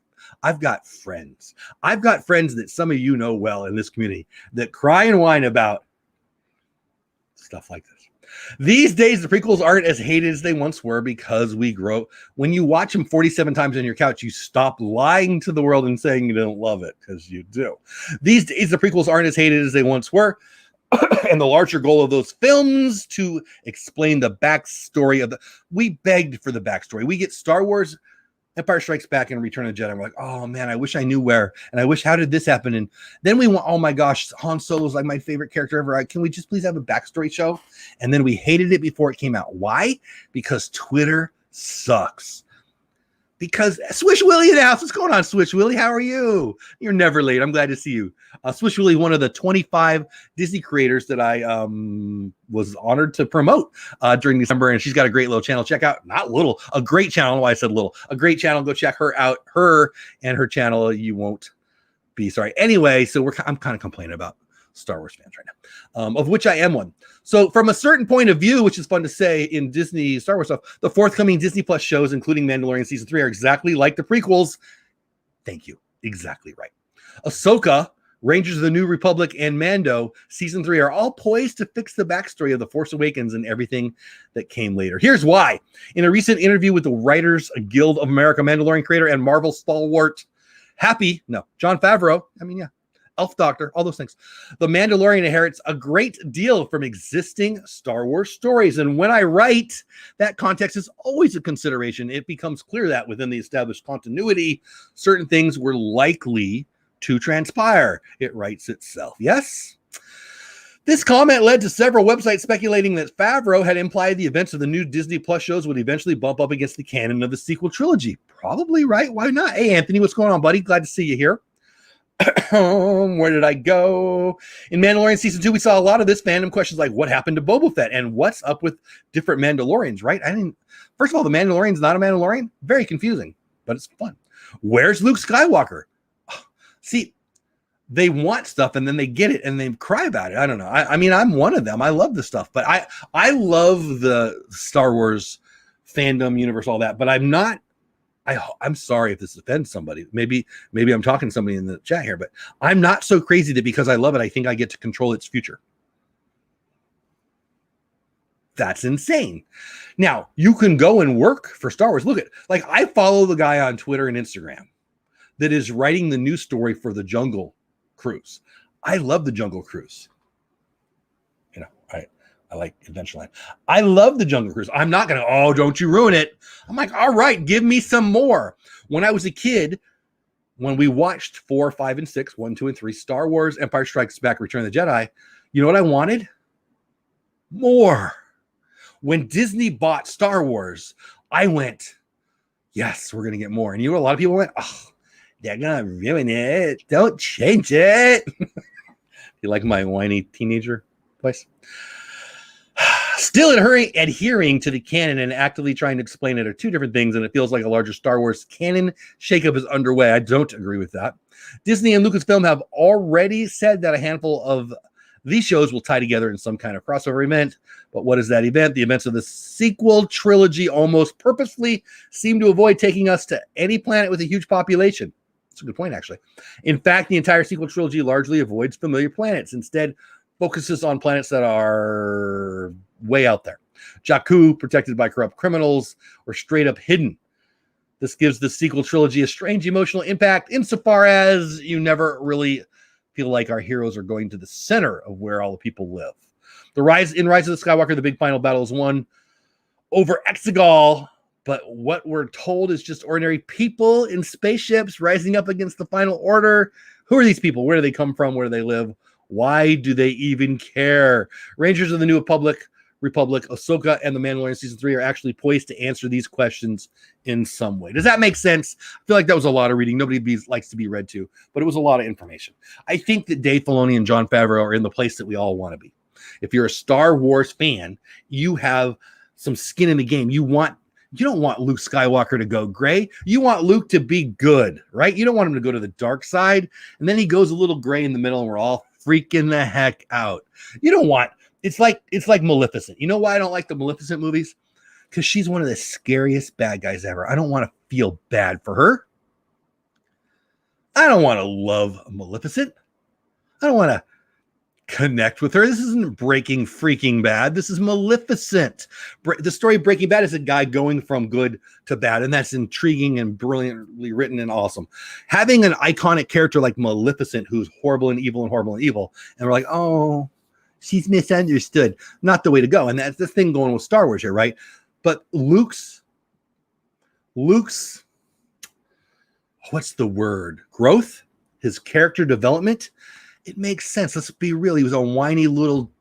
friends. I've got friends that some of you know well in this community that cry and whine about stuff like this. These days, the prequels aren't as hated as they once were because we grow. When you watch them 47 times on your couch, you stop lying to the world and saying you don't love it, because you do. These days, the prequels aren't as hated as they once were. And the larger goal of those films to explain the backstory of we begged for the backstory. We get Star Wars, Empire Strikes Back, and Return of the Jedi. And we're like, oh man, I wish I knew where, and I wish, how did this happen? And then we want, oh my gosh, Han Solo's like my favorite character ever. Can we just please have a backstory show? And then we hated it before it came out. Why? Because Twitter sucks. Because Swish Willie in the house. What's going on, Swish Willie? How are you? You're never late. I'm glad to see you. Swish Willie, one of the 25 Disney creators that I was honored to promote during December, and she's got a great little channel. Check out, not little, a great channel. I don't know why I said little. A great channel. Go check her out. Her and her channel. You won't be sorry. Anyway, so I'm kind of complaining about Star Wars fans right now, of which I am one. So from a certain point of view, which is fun to say in Disney Star Wars stuff, the forthcoming Disney Plus shows, including Mandalorian Season 3, are exactly like the prequels. Thank you. Exactly right. Ahsoka, Rangers of the New Republic, and Mando Season 3 are all poised to fix the backstory of The Force Awakens and everything that came later. Here's why. In a recent interview with the Writers Guild of America, Mandalorian creator and Marvel stalwart Jon Favreau, Elf Doctor, all those things. The Mandalorian inherits a great deal from existing Star Wars stories. And when I write, that context is always a consideration. It becomes clear that within the established continuity, certain things were likely to transpire. It writes itself. Yes? This comment led to several websites speculating that Favreau had implied the events of the new Disney Plus shows would eventually bump up against the canon of the sequel trilogy. Probably right. Why not? Hey, Anthony, what's going on, buddy? Glad to see you here. Where did I go? In Mandalorian Season 2, we saw a lot of this fandom questions like, what happened to Boba Fett? And what's up with different Mandalorians, right? First of all, the Mandalorian's not a Mandalorian. Very confusing, but it's fun. Where's Luke Skywalker? See, they want stuff and then they get it and they cry about it. I don't know. I mean, I'm one of them. I love the stuff, but I love the Star Wars fandom universe, all that, but I'm sorry if this offends somebody. Maybe I'm talking to somebody in the chat here, but I'm not so crazy that because I love it, I think I get to control its future. That's insane. Now, you can go and work for Star Wars. Look at, like, I follow the guy on Twitter and Instagram that is writing the news story for the Jungle Cruise. I love the Jungle Cruise. You know, I like Adventureland. I love the Jungle Cruise. I'm not going to, oh, don't you ruin it. I'm like, all right, give me some more. When I was a kid, when we watched 4, 5, and 6, 1, 2, and 3, Star Wars, Empire Strikes Back, Return of the Jedi, you know what I wanted? More. When Disney bought Star Wars, I went, yes, we're going to get more. And you know what a lot of people went, oh, they're going to ruin it. Don't change it. You like my whiny teenager voice? Still adhering to the canon and actively trying to explain it are two different things, and it feels like a larger Star Wars canon shakeup is underway. I don't agree with that. Disney and Lucasfilm have already said that a handful of these shows will tie together in some kind of crossover event. But what is that event? The events of the sequel trilogy almost purposefully seem to avoid taking us to any planet with a huge population. That's a good point, actually. In fact, the entire sequel trilogy largely avoids familiar planets. Instead, focuses on planets that are way out there. Jakku, protected by corrupt criminals, or straight up hidden. This gives the sequel trilogy a strange emotional impact insofar as you never really feel like our heroes are going to the center of where all the people live. Rise of the Skywalker, the big final battle is won over Exegol, but what we're told is just ordinary people in spaceships rising up against the Final Order. Who are these people? Where do they come from? Where do they live? Why do they even care? Rangers of the New Republic, Ahsoka, and The Mandalorian Season 3 are actually poised to answer these questions in some way. Does that make sense? I feel like that was a lot of reading. Nobody likes to be read to, but it was a lot of information. I think that Dave Filoni and Jon Favreau are in the place that we all want to be. If you're a Star Wars fan, you have some skin in the game. You don't want Luke Skywalker to go gray. You want Luke to be good, right? You don't want him to go to the dark side. And then he goes a little gray in the middle and we're all freaking the heck out. You don't want, it's like Maleficent. You know why I don't like the Maleficent movies? Because she's one of the scariest bad guys ever. I don't want to feel bad for her. I don't want to love Maleficent. I don't want to connect with her. This isn't Breaking Freaking Bad. This is Maleficent. The story of Breaking Bad is a guy going from good to bad, and that's intriguing and brilliantly written and awesome. Having an iconic character like Maleficent who's horrible and evil, and we're like, oh, she's misunderstood. Not the way to go. And that's the thing going with Star Wars here, right? But Luke's what's the word? Growth, his character development, it makes sense. Let's be real. He was a whiny little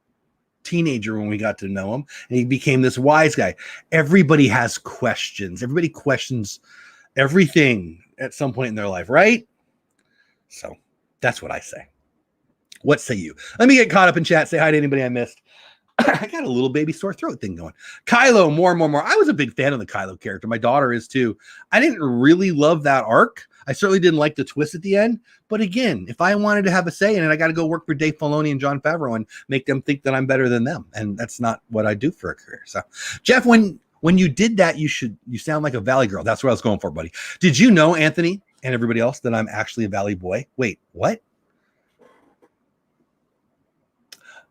teenager when we got to know him, and he became this wise guy. Everybody has questions. Everybody questions everything at some point in their life, right? So that's what I say. What say you? Let me get caught up in chat. Say hi to anybody I missed. I got a little baby sore throat thing going. Kylo, more. I was a big fan of the Kylo character. My daughter is too. I didn't really love that arc. I certainly didn't like the twist at the end. But again, if I wanted to have a say in it, I got to go work for Dave Filoni and Jon Favreau and make them think that I'm better than them. And that's not what I do for a career. So, Jeff, when you did that, you sound like a Valley girl. That's what I was going for, buddy. Did you know, Anthony and everybody else, that I'm actually a Valley boy? Wait, what?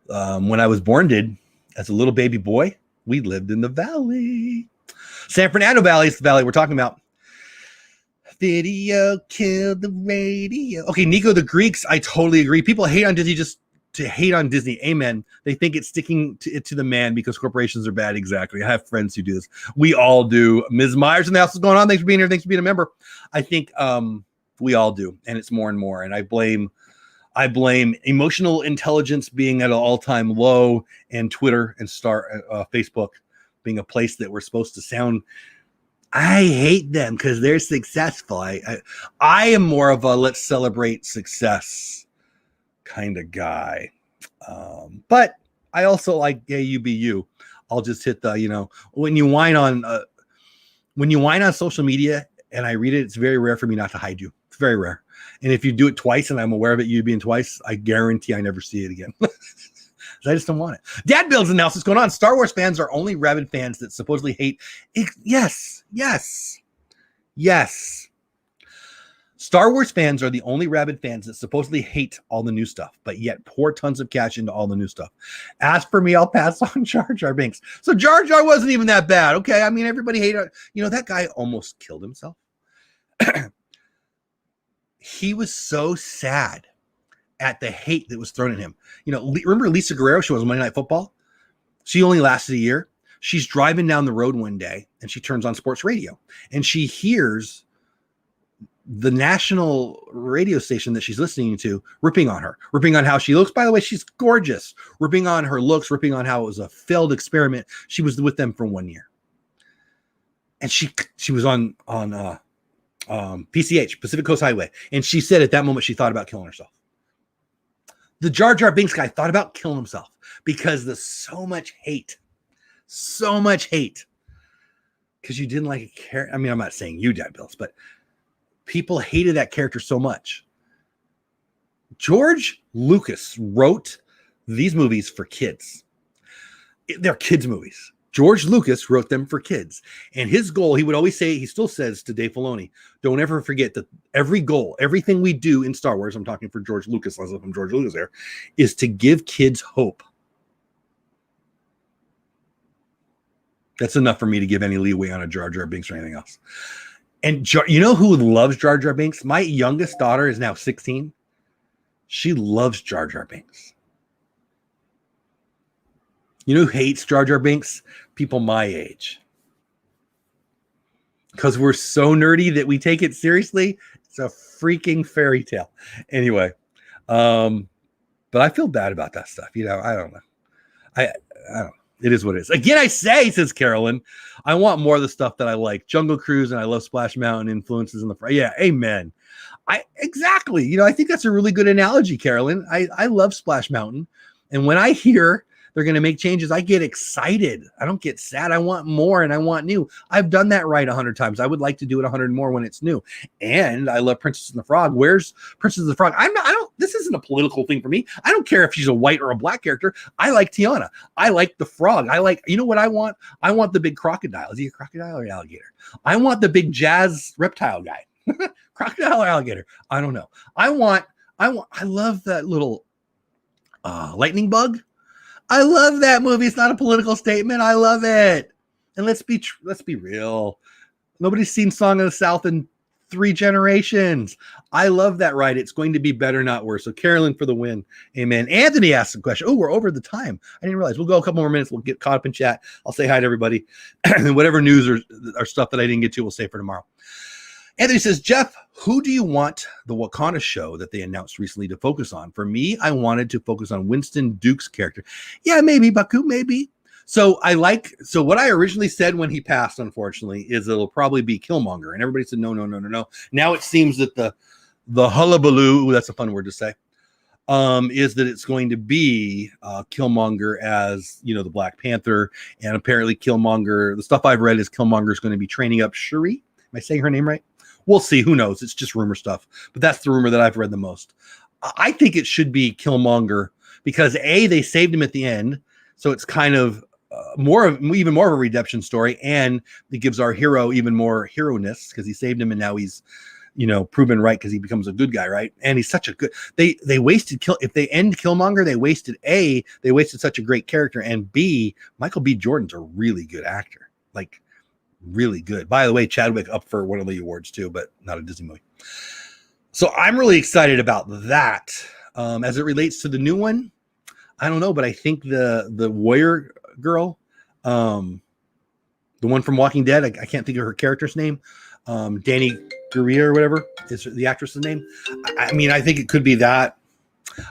When I was born, as a little baby boy, we lived in the Valley. San Fernando Valley is the valley we're talking about. Video killed the radio. Okay, Nico the Greeks, I totally agree. People hate on Disney just to hate on Disney. Amen. They think it's sticking to the man because corporations are bad. Exactly. I have friends who do this. We all do. Ms. Myers and the house is going on. Thanks for being here. Thanks for being a member. I think we all do, and it's more and more. And I blame I blame emotional intelligence being at an all-time low, and Twitter and Facebook being a place that we're supposed to sound. I hate them because they're successful. I am more of a let's celebrate success kind of guy. But I also like, yeah, you be you. I'll just hit the, when you whine on social media and I read it, it's very rare for me not to hide you. It's very rare. And if you do it twice and I'm aware of it, you being twice, I guarantee I never see it again. I just don't want it. Dad Builds announced what's going on. Star Wars fans are only rabid fans that supposedly hate. Yes. Star Wars fans are the only rabid fans that supposedly hate all the new stuff, but yet pour tons of cash into all the new stuff. As for me, I'll pass on Jar Jar Binks. So Jar Jar wasn't even that bad. Okay. I mean, everybody hated, that guy almost killed himself. He was so sad at the hate that was thrown at him. Remember Lisa Guerrero? She was on Monday Night Football. She only lasted a year. She's driving down the road one day and she turns on sports radio and she hears the national radio station that she's listening to ripping on her, ripping on how she looks. By the way, she's gorgeous. Ripping on her looks, ripping on how it was a failed experiment. She was with them for 1 year. And she was on PCH, Pacific Coast Highway. And she said at that moment she thought about killing herself. The Jar Jar Binks guy thought about killing himself because there's so much hate. Because you didn't like a character. I mean, I'm not saying you, Dad Bills, but people hated that character so much. George Lucas wrote these movies for kids. They're kids' movies. George Lucas wrote them for kids. And his goal, he would always say, he still says to Dave Filoni, don't ever forget that every goal, everything we do in Star Wars, I'm talking for George Lucas, let's look from George Lucas there, is to give kids hope. That's enough for me to give any leeway on a Jar Jar Binks or anything else. And you know who loves Jar Jar Binks? My youngest daughter is now 16. She loves Jar Jar Binks. You know who hates Jar Jar Binks? People my age. Because we're so nerdy that we take it seriously. It's a freaking fairy tale. Anyway, but I feel bad about that stuff. I don't know. I don't know. It is what it is. Again, I say, says Carolyn, I want more of the stuff that I like. Jungle Cruise and I love Splash Mountain influences in the front. Yeah, amen. Exactly. I think that's a really good analogy, Carolyn. I love Splash Mountain. And when I hear they're going to make changes, I get excited. I don't get sad. I want more and I want new. I've done that right 100 times. I would like to do it 100 more when it's new. And I love Princess and the Frog. Where's Princess and the Frog? This isn't a political thing for me. I don't care if she's a white or a black character. I like Tiana. I like the frog. You know what I want? I want the big crocodile. Is he a crocodile or an alligator? I want the big jazz reptile guy. Crocodile or alligator? I don't know. I love that little lightning bug. I love that movie. It's not a political statement. I love it. And let's be real. Nobody's seen Song of the South in 3 generations. I love that ride. It's going to be better, not worse. So Carolyn for the win. Amen. Anthony asked a question. Oh, we're over the time. I didn't realize. We'll go a couple more minutes. We'll get caught up in chat. I'll say hi to everybody. And whatever news or stuff that I didn't get to, we'll save for tomorrow. Anthony says, Jeff, who do you want the Wakanda show that they announced recently to focus on? For me, I wanted to focus on Winston Duke's character. Yeah, maybe, Baku, maybe. So what I originally said when he passed, unfortunately, is it'll probably be Killmonger. And everybody said, no. Now it seems that the hullabaloo, that's a fun word to say, is that it's going to be Killmonger as, the Black Panther. And apparently Killmonger, the stuff I've read is Killmonger is going to be training up Shuri. Am I saying her name right? We'll see. Who knows? It's just rumor stuff. But that's the rumor that I've read the most. I think it should be Killmonger because they saved him at the end. So it's kind of even more of a redemption story. And it gives our hero even more hero-ness because he saved him and now he's, proven right because he becomes a good guy, right? And he's such a good, they wasted if they end Killmonger, they wasted such a great character. And B, Michael B. Jordan's a really good actor. Like, really good. By the way, Chadwick up for one of the awards too, but not a Disney movie. So I'm really excited about that. As it relates to the new one, I don't know, but I think the warrior girl, the one from Walking Dead, I can't think of her character's name. Danny Gurria or whatever is the actress's name. I mean, I think it could be that.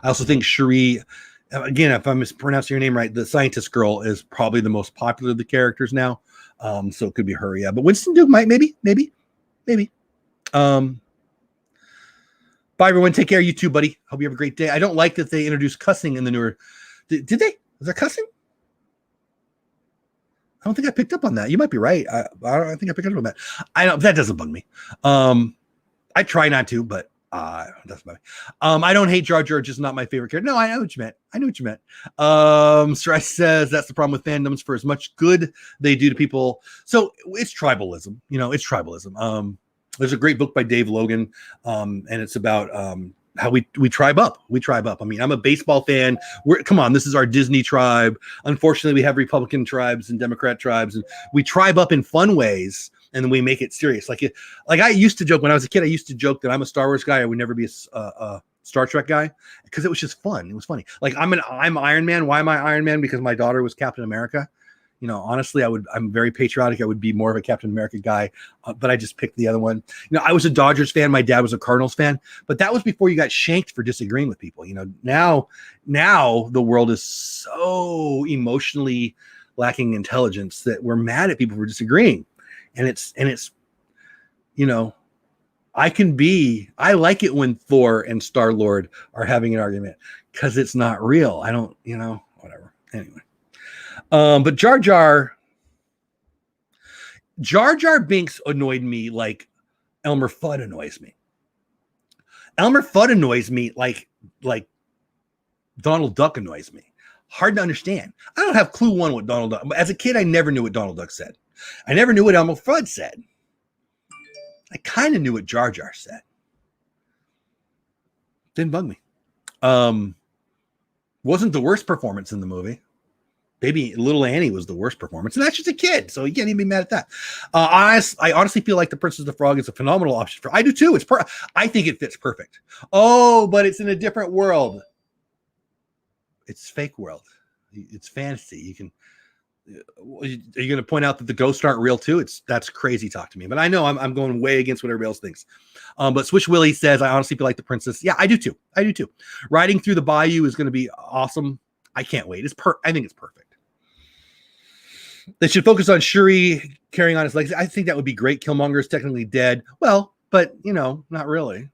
I also think Cherie, again, if I'm mispronouncing your name right, the scientist girl is probably the most popular of the characters now. So it could be her, yeah. But Winston Duke might, maybe. Bye, everyone. Take care, you too, buddy. Hope you have a great day. I don't like that they introduced cussing in the newer. Did they? Was there cussing? I don't think I picked up on that. You might be right. I don't think I picked up on that. That doesn't bug me. I try not to, but that's funny. I don't hate Jar Jar, just not my favorite character. No, I know what you meant. Strice says that's the problem with fandoms. For as much good they do to people, so it's tribalism. It's tribalism. There's a great book by Dave Logan, and it's about how we tribe up. I mean, I'm a baseball fan. Come on, this is our Disney tribe. Unfortunately, we have Republican tribes and Democrat tribes, and we tribe up in fun ways. And then we make it serious. Like I used to joke when I was a kid. I used to joke that I'm a Star Wars guy. I would never be a Star Trek guy because it was just fun. It was funny. Like I'm Iron Man. Why am I Iron Man? Because my daughter was Captain America. Honestly, I'm very patriotic. I would be more of a Captain America guy, but I just picked the other one. I was a Dodgers fan. My dad was a Cardinals fan, but that was before you got shanked for disagreeing with people. Now the world is so emotionally lacking intelligence that we're mad at people for disagreeing. And it's I like it when Thor and Star-Lord are having an argument because it's not real. I don't, whatever. Anyway. But Jar Jar Binks annoyed me like Elmer Fudd annoys me. Elmer Fudd annoys me like Donald Duck annoys me. Hard to understand. I don't have clue one what Donald Duck. As a kid, I never knew what Donald Duck said. I never knew what Elmer Fudd said. I kind of knew what Jar Jar said. Didn't bug me. Wasn't the worst performance in the movie. Maybe Little Annie was the worst performance, and that's just a kid, so you can't even be mad at that. I honestly feel like The Princess of the Frog is a phenomenal option I do too. I think it fits perfect. Oh, but it's in a different world. It's fake world. It's fantasy. You can. Are you going to point out that the ghosts aren't real too? That's crazy talk to me. But I know I'm going way against what everybody else thinks. But Swish Willie says, I honestly feel like the princess. Yeah, I do too. Riding through the bayou is going to be awesome. I can't wait. I think it's perfect. They should focus on Shuri carrying on his legacy. I think that would be great. Killmonger is technically dead. Well, but not really.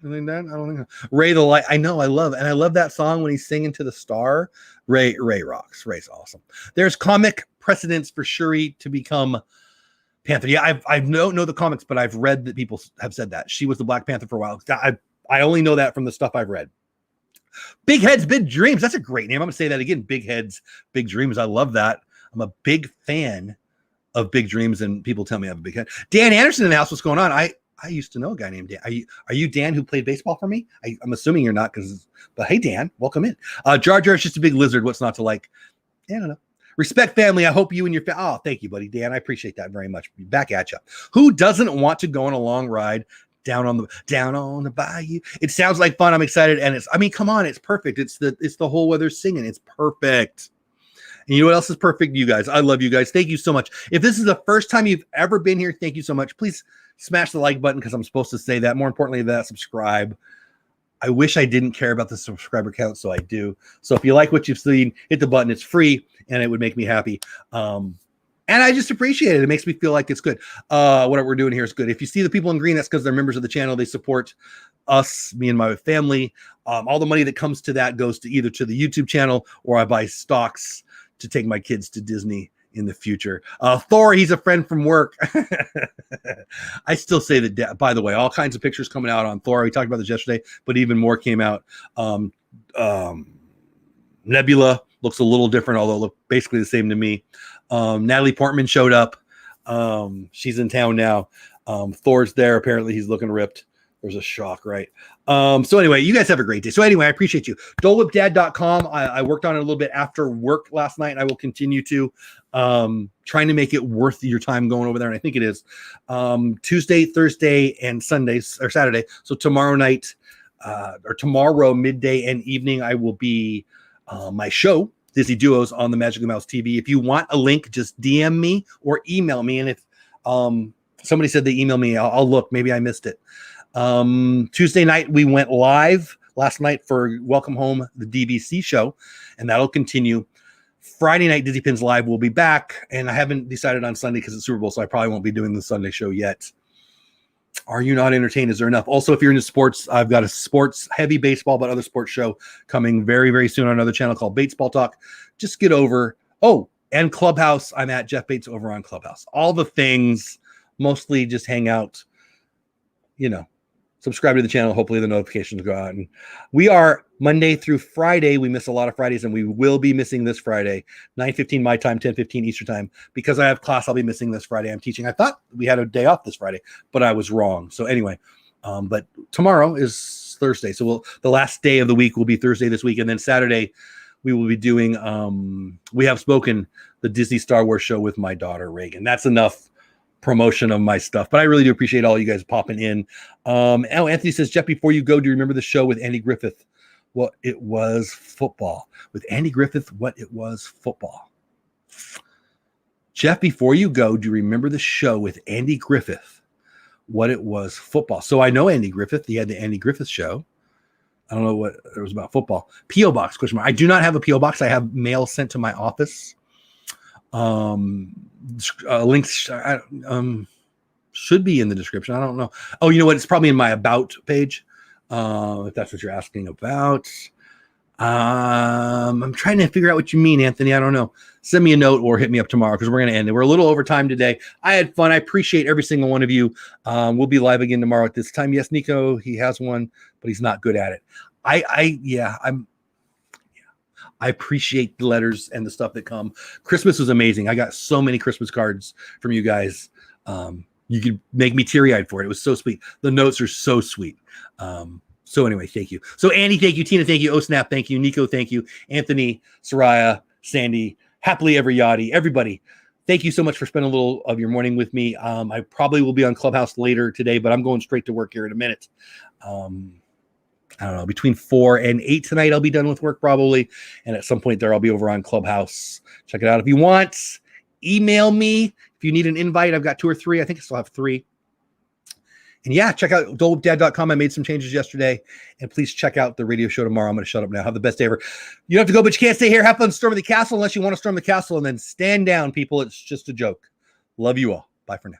I don't think so. Ray the Light. I know. I love that song when he's singing to the star. Ray rocks. Ray's awesome. There's comic precedents for Shuri to become Panther. Yeah, I don't know the comics, but I've read that people have said that she was the Black Panther for a while. I only know that from the stuff I've read. Big Heads, Big Dreams. That's a great name. I'm gonna say that again. Big Heads, Big Dreams. I love that. I'm a big fan of Big Dreams, and people tell me I have a big head. Dan Anderson in the house. What's going on? I used to know a guy named Dan. Are you Dan who played baseball for me? I'm assuming you're not, but hey, Dan, welcome in. Jar Jar is just a big lizard. What's not to like? I don't know. Respect family. I hope you and your family. Oh, thank you, buddy. Dan, I appreciate that very much. Back at you. Who doesn't want to go on a long ride down on the bayou? It sounds like fun. I'm excited. And come on, it's perfect. It's the whole weather singing. It's perfect. And you know what else is perfect? You guys. I love you guys. Thank you so much. If this is the first time you've ever been here, thank you so much. Please smash the like button because I'm supposed to say that. More importantly, that subscribe. I wish I didn't care about the subscriber count, so I do. So if you like what you've seen, hit the button. It's free, and it would make me happy. And I just appreciate it. It makes me feel like it's good. What we're doing here is good. If you see the people in green, that's because they're members of the channel. They support us, me and my family. All the money that comes to that goes to either to the YouTube channel or I buy stocks to take my kids to Disney in the future. Thor, he's a friend from work. I still say that, by the way, all kinds of pictures coming out on Thor. We talked about this yesterday, but even more came out. Nebula looks a little different, although look basically the same to me. Natalie Portman showed up. She's in town now. Thor's there. Apparently he's looking ripped. There's a shock, right? So anyway, you guys have a great day. So anyway, I appreciate you. DoleWhipDad.com. I worked on it a little bit after work last night, and I will continue to trying to make it worth your time going over there. And I think it is Tuesday, Thursday, and Sundays or Saturday. So tomorrow night or tomorrow midday and evening, I will be my show, Disney Duos, on the Magic Mouse TV. If you want a link, just DM me or email me. And if somebody said they emailed me, I'll look. Maybe I missed it. Tuesday night we went live last night for Welcome Home, the DVC show, and that'll continue. Friday night, Disney Pins Live will be back, and I haven't decided on Sunday because it's Super Bowl, so I probably won't be doing the Sunday show yet. Are you not entertained? Is there enough? Also, if you're into sports, I've got a sports heavy baseball, but other sports show coming very, very soon on another channel called Batesball Talk. Just get over. Oh, and Clubhouse. I'm at Jeff Bates over on Clubhouse. All the things, mostly just hang out, subscribe to the channel. Hopefully the notifications go out. And we are Monday through Friday. We miss a lot of Fridays, and we will be missing this Friday, 9:15 my time, 10:15 Eastern time. Because I have class, I'll be missing this Friday. I'm teaching. I thought we had a day off this Friday, but I was wrong. So anyway, but tomorrow is Thursday. So the last day of the week will be Thursday this week. And then Saturday, we will be doing, We Have Spoken, the Disney Star Wars show with my daughter, Reagan. That's enough promotion of my stuff, but I really do appreciate all you guys popping in. Anthony says, Jeff, before you go, do you remember the show with Andy Griffith? What it was football. With Andy Griffith, what it was football. Jeff, before you go, do you remember the show with Andy Griffith? What it was football. So I know Andy Griffith. He had the Andy Griffith show. I don't know what it was about football. P.O. Box, question mark. I do not have a P.O. Box. I have mail sent to my office. Links should be in the description. I don't know. Oh, you know what? It's probably in my about page. If that's what you're asking about. I'm trying to figure out what you mean, Anthony. I don't know. Send me a note or hit me up tomorrow because we're going to end it. We're a little over time today. I had fun. I appreciate every single one of you. We'll be live again tomorrow at this time. Yes, Nico, he has one, but he's not good at it. I appreciate the letters and the stuff that come. Christmas was amazing. I got so many Christmas cards from you guys. You could make me teary-eyed for it. It was so sweet. The notes are so sweet. So anyway, thank you. So Andy, thank you. Tina, thank you. Snap, thank you. Nico, thank you. Anthony, Soraya, Sandy, Happily Ever Yachty, everybody. Thank you so much for spending a little of your morning with me. I probably will be on Clubhouse later today, but I'm going straight to work here in a minute. I don't know, between 4 and 8 tonight, I'll be done with work probably. And at some point there, I'll be over on Clubhouse. Check it out. If you want, email me. If you need an invite, I've got 2 or 3. I think I still have 3. And yeah, check out dolewhipdad.com. I made some changes yesterday. And please check out the radio show tomorrow. I'm going to shut up now. Have the best day ever. You don't have to go, but you can't stay here. Have fun storming the castle unless you want to storm the castle. And then stand down, people. It's just a joke. Love you all. Bye for now.